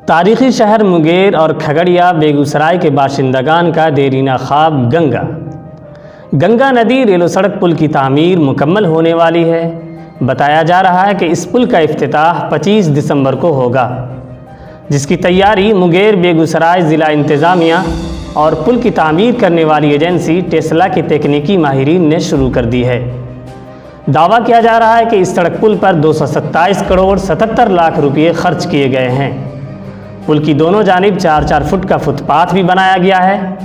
تاریخی شہر مونگیر اور کھگڑیا بیگوسرائے کے باشندگان کا دیرینہ خواب گنگا ندی ریل و سڑک پل کی تعمیر مکمل ہونے والی ہے۔ بتایا جا رہا ہے کہ اس پل کا افتتاح 25 دسمبر کو ہوگا، جس کی تیاری مونگیر بیگوسرائے ضلع انتظامیہ اور پل کی تعمیر کرنے والی ایجنسی ٹیسلا کے تکنیکی ماہرین نے شروع کر دی ہے۔ دعویٰ کیا جا رہا ہے کہ اس سڑک پل پر 227 کروڑ 77 لاکھ روپے خرچ کیے گئے ہیں۔ پل کی دونوں جانب 4 فٹ کا فٹ پاتھ بھی بنایا گیا ہے۔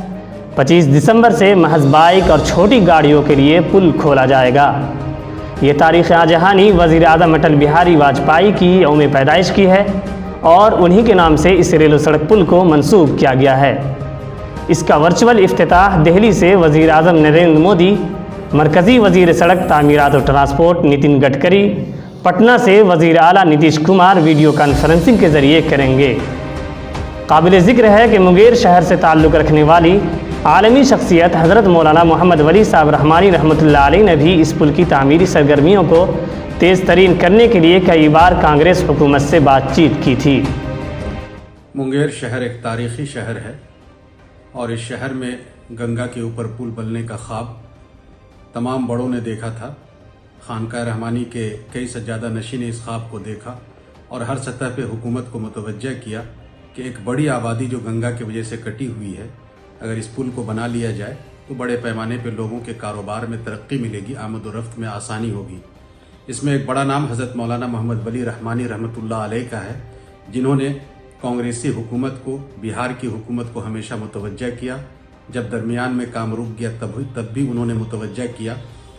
25 دسمبر سے محض بائک اور چھوٹی گاڑیوں کے لیے پل کھولا جائے گا۔ یہ تاریخ جہانی وزیر اعظم اٹل بہاری واجپئی کی یوم پیدائش کی ہے اور انہی کے نام سے اس ریل و سڑک پل کو منسوب کیا گیا ہے۔ اس کا ورچوئل افتتاح دہلی سے وزیر اعظم نریندر مودی، مرکزی وزیر سڑک تعمیرات و ٹرانسپورٹ نتن گڈکری، پٹنہ سے وزیر اعلیٰ نتیش کمار ویڈیو کانفرنسنگ کے ذریعے کریں گے۔ قابل ذکر ہے کہ مونگیر شہر سے تعلق رکھنے والی عالمی شخصیت حضرت مولانا محمد ولی صاحب رحمانی رحمۃ اللہ علیہ نے بھی اس پل کی تعمیری سرگرمیوں کو تیز ترین کرنے کے لیے کئی بار کانگریس حکومت سے بات چیت کی تھی۔ مونگیر شہر ایک تاریخی شہر ہے اور اس شہر میں گنگا کے اوپر پل بننے کا خواب تمام بڑوں نے دیکھا تھا۔ خانقاہ رحمانی کے کئی سجادہ نشین نے اس خواب کو دیکھا اور ہر سطح پہ حکومت کو متوجہ کیا کہ ایک بڑی آبادی جو گنگا کی وجہ سے کٹی ہوئی ہے، اگر اس پل کو بنا لیا جائے تو بڑے پیمانے پہ لوگوں کے کاروبار میں ترقی ملے گی، آمد و رفت میں آسانی ہوگی۔ اس میں ایک بڑا نام حضرت مولانا محمد ولی رحمانی رحمۃ اللہ علیہ کا ہے، جنہوں نے کانگریسی حکومت کو، بہار کی حکومت کو ہمیشہ متوجہ کیا۔ جب درمیان میں کام رک گیا تب بھی انہوں نے متوجہ کیا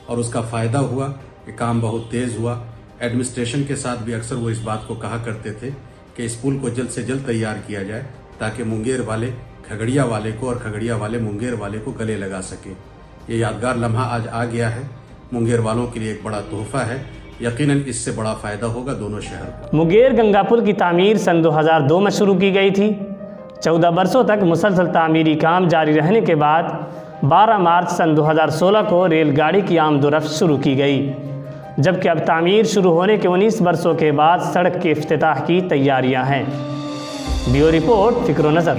اور اس کا فائدہ ہوا کہ کام بہت تیز ہوا۔ ایڈمنسٹریشن کے ساتھ بھی اکثر وہ اس بات کو کہا کرتے تھے کہ اس پل کو جلد سے جلد تیار کیا جائے تاکہ مونگیر والے کھگڑیا والے کو اور کھگڑیا والے مونگیر والے کو گلے لگا سکے۔ یہ یادگار لمحہ آج آ گیا ہے، مونگیر والوں کے لیے ایک بڑا تحفہ ہے۔ یقیناً اس سے بڑا فائدہ ہوگا دونوں شہر کو۔ مونگیر گنگا پل کی تعمیر سن 2002 میں شروع کی گئی تھی۔ 14 برسوں تک مسلسل تعمیری کام جاری رہنے کے بعد 12 مارچ سن 2016 کو ریل گاڑی کی آمد و رفت شروع کی گئی، جبکہ اب تعمیر شروع ہونے کے 19 برسوں کے بعد سڑک کے افتتاح کی تیاریاں ہیں۔ بیورو رپورٹ، فکر و نظر۔